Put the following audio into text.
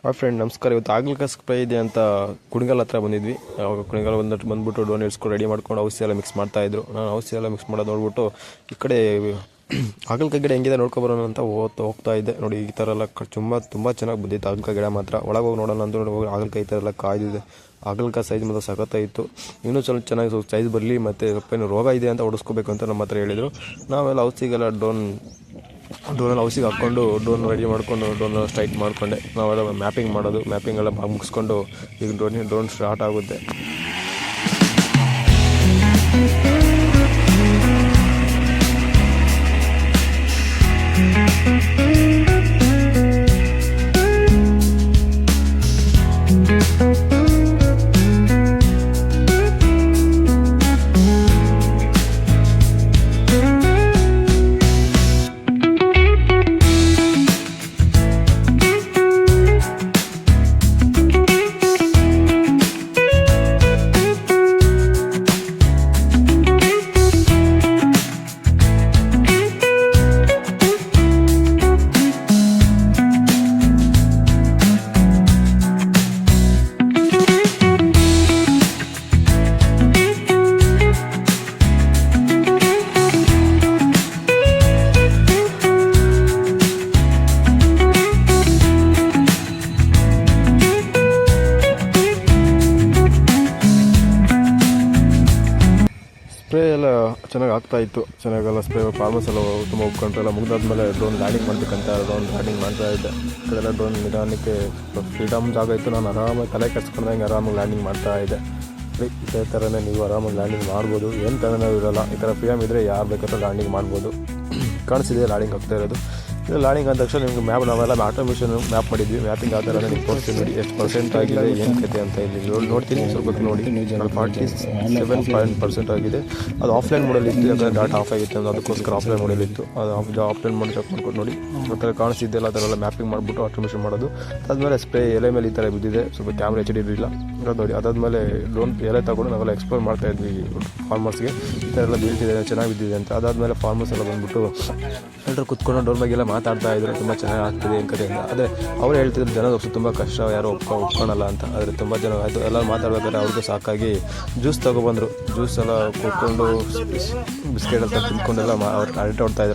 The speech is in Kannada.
ಹಾಯ್ ಫ್ರೆಂಡ್, ನಮಸ್ಕಾರ. ಇವತ್ತು ಹಾಗಲಕಾಯಿ ಸ್ಪ್ರೇ ಇದೆ ಅಂತ ಕುಣಿಗಲ್ ಹತ್ರ ಬಂದಿದ್ವಿ. ಅವಾಗ ಕುಣಿಗಲ್ ಬಂದ್ಬಿಟ್ಟು ಡ್ರೋನ್ ಇಡ್ಸ್ಕೊಂಡು ರೆಡಿ ಮಾಡ್ಕೊಂಡು ಔಷಧಿ ಎಲ್ಲ ಮಿಕ್ಸ್ ಮಾಡ್ತಾ ಇದ್ರು. ನಾನು ಔಷಧಿ ಎಲ್ಲ ಮಿಕ್ಸ್ ಮಾಡೋದು ನೋಡ್ಬಿಟ್ಟು ಈ ಕಡೆ ಹಾಗಲಕಾಯಿ ಗಿಡ ಹೆಂಗಿದೆ ನೋಡ್ಕೊಬರೋಣ ಅಂತ ಹೋಗ್ತಾ ಇದ್ದೆ. ನೋಡಿ, ಈ ಥರ ಎಲ್ಲ ತುಂಬ ಚೆನ್ನಾಗಿ ಬಂದಿತ್ತು ಹಾಗಲಕಾಯಿ ಗಿಡ ಮಾತ್ರ. ಒಳಗೆ ಹೋಗಿ ನೋಡೋಣ ಅಂತ ನೋಡಿ ಹಾಗಲಕಾಯಿ ಈ ಥರ ಎಲ್ಲ ಕಾಯ್ದಿದೆ. ಹಾಗಲಕಾಯಿ ಸೈಜ್ ಮತ್ತು ಸಖತ್ತಾಯಿತ್ತು. ಇನ್ನೂ ಸ್ವಲ್ಪ ಚೆನ್ನಾಗಿ ಸೈಜ್ ಬರಲಿ ಮತ್ತು ಸ್ವಲ್ಪ ರೋಗ ಇದೆ ಅಂತ ಹೊಡಿಸ್ಕೋಬೇಕು ಅಂತ ನಮ್ಮ ಹತ್ರ ಹೇಳಿದರು. ನಾವೆಲ್ಲ ಔಷಧಿಗೆಲ್ಲ ಡ್ರೋನಲ್ಲಿ ಔಷಧಿಗೆ ಹಾಕ್ಕೊಂಡು ಡ್ರೋನ್ ರೆಡಿ ಮಾಡಿಕೊಂಡು ಡ್ರೋನ್ ಸ್ಟ್ರೈಟ್ ಮಾಡಿಕೊಂಡೆ. ನಾವೆಲ್ಲ ಮ್ಯಾಪಿಂಗ್ ಎಲ್ಲ ಮುಗಿಸ್ಕೊಂಡು ಈಗ ಡ್ರೋನ್ ಸ್ಟಾರ್ಟ್ ಆಗುತ್ತೆ. ಸ್ಪ್ರೇ ಎಲ್ಲ ಚೆನ್ನಾಗಿ ಆಗ್ತಾಯಿತ್ತು. ಚೆನ್ನಾಗೆಲ್ಲ ಸ್ಪ್ರೇ ಫಾರ್ಮರ್ಸ್ ಎಲ್ಲ ತುಂಬ ಹೋಗ್ಕೊಂಡ್ರೆ ಎಲ್ಲ ಮುಗಿದಾದ್ಮೇಲೆ ಡ್ರೋನ್ ಲ್ಯಾಂಡಿಂಗ್ ಮಾಡಬೇಕಂತ ಡ್ರೋನ್ ಲ್ಯಾಂಡಿಂಗ್ ಮಾಡ್ತಾ ಇದ್ದೆ. ಈ ಕಡೆ ಎಲ್ಲ ಡ್ರೋನ್ ನಿಧಾನಕ್ಕೆ ಫ್ರೀಡಮ್ ಜಾಗ ಇತ್ತು. ನಾನು ಆರಾಮಾಗಿ ತಲೆ ಕೆಡ್ಸ್ಕೊಂಡಂಗೆ ಆರಾಮಾಗಿ ಲ್ಯಾಂಡಿಂಗ್ ಮಾಡ್ತಾ ಇದ್ದೆ. ಇದೇ ಥರನೇ ನೀವು ಆರಾಮಾಗಿ ಲ್ಯಾಂಡಿಂಗ್ ಮಾಡ್ಬೋದು. ಏನು ಥರನೇ ಇರೋಲ್ಲ. ಈ ಥರ ಫ್ರೀಡಮ್ ಇದ್ದರೆ ಯಾರು ಬೇಕಾದ್ರೂ ಲ್ಯಾಂಡಿಂಗ್ ಮಾಡ್ಬೋದು. ಕಾಣಿಸಿದೆ ಲ್ಯಾಂಡಿಂಗ್ ಆಗ್ತಾ ಇರೋದು. ಇದು ಲ್ಯಾಂಡಿಂಗ್ ಆದ ತಕ್ಷಣ ನಿಮ್ಗೆ ನಾವೆಲ್ಲ ಆಟೋಮೇಷನ್ ಮ್ಯಾಪ್ ಮಾಡಿದ್ವಿ. ಮ್ಯಾಪಿಂಗ್ ಆ ಥರ ನಿಮ್ಗೆ ತೋರಿಸ್ತೀನಿ ನೋಡಿ ಎಷ್ಟು ಪರ್ಸೆಂಟ್ ಆಗಿದೆ, ಏನು ಕತೆ ಅಂತ ಇಲ್ಲಿ ನೋಡ್ತೀನಿ. ಸ್ವಲ್ಪ ನೋಡಿ 47% ಆಗಿದೆ. ಅದು ಆಫ್ಲೈನ್ ಮೋಡಲ್ಲಿ ಇತ್ತು. ಯಾಕಂದರೆ ಡಾಟಾ ಆಫ್ ಆಗಿತ್ತು ಅಂದರೆ ಅದಕ್ಕೋಸ್ಕರ ಆಫ್ಲೈನ್ ಮೋಡಲ್ಲಿ ಇತ್ತು. ಅದು ಆಫ್ಲೈನ್ ಮೋಡ್ ಚೆಕ್ ಮಾಡ್ಕೊಂಡು ನೋಡಿ ಆ ಥರ ಕಾಣಿಸ್ತಿದ್ದೆಲ್ಲ ಆ ಥರ ಎಲ್ಲ ಮ್ಯಾಪಿಂಗ್ ಮಾಡಿಬಿಟ್ಟು ಆಟೋಮೇಷನ್ ಮಾಡೋದು. ಅದಾದಮೇಲೆ ಸ್ಪ್ರೇ ಎಲೆ ಮೇಲೆ ಈ ಥರ ಬಿದ್ದಿದೆ. ಸ್ವಲ್ಪ ಕ್ಯಾಮ್ರಾ HD ಇರಲಿಲ್ಲ ಅದು ನೋಡಿ. ಅದಾದಮೇಲೆ ಡ್ರೋನ್ ಎಲೆ ತಗೊಂಡು ನಾವೆಲ್ಲ ಎಕ್ಸ್ಪ್ಲೋರ್ ಮಾಡ್ತಾಯಿದ್ವಿ ಫಾರ್ಮರ್ಸ್ಗೆ. ಈ ಥರ ಎಲ್ಲ ಬೀಳ್ತಿದೆ, ಚೆನ್ನಾಗಿ ಬಿದ್ದಿದೆ ಅಂತ. ಅದಾದಮೇಲೆ ಫಾರ್ಮರ್ಸ್ ಎಲ್ಲ ಬಂದುಬಿಟ್ಟು ಎಲ್ಲರೂ ಕುತ್ಕೊಂಡು ಡ್ರೋನ್ ಬಗ್ಗೆ ಎಲ್ಲ ಮಾತಾಡ್ತಾ ಇದ್ರು. ತುಂಬ ಚೆನ್ನಾಗಿ ಆಗ್ತಿದೆ ಏನು ಕತೆ ಅಂತ. ಅದೇ ಅವ್ರು ಹೇಳ್ತಿದ್ರು ಜನ ತುಂಬ ಕಷ್ಟ, ಯಾರೋ ಒಪ್ಕೊಳ್ಳಲ್ಲ ಅಂತ. ಆದರೆ ತುಂಬ ಜನ ಆಯಿತು. ಎಲ್ಲ ಮಾತಾಡ್ಬೇಕಾದ್ರೆ ಅವ್ರಿಗೂ ಸಾಕಾಗಿ ಜ್ಯೂಸ್ ತೊಗೊಬಂದರು. ಜ್ಯೂಸ್ ಎಲ್ಲ ಕುತ್ಕೊಂಡು ಬಿಸ್ಕೆಟ್ ಎಲ್ಲ ತಿಂದ್ಕೊಂಡೆಲ್ಲ ಅವ್ರು ಅರಟೆ ಹೊಡ್ತಾಯಿದ್ರು.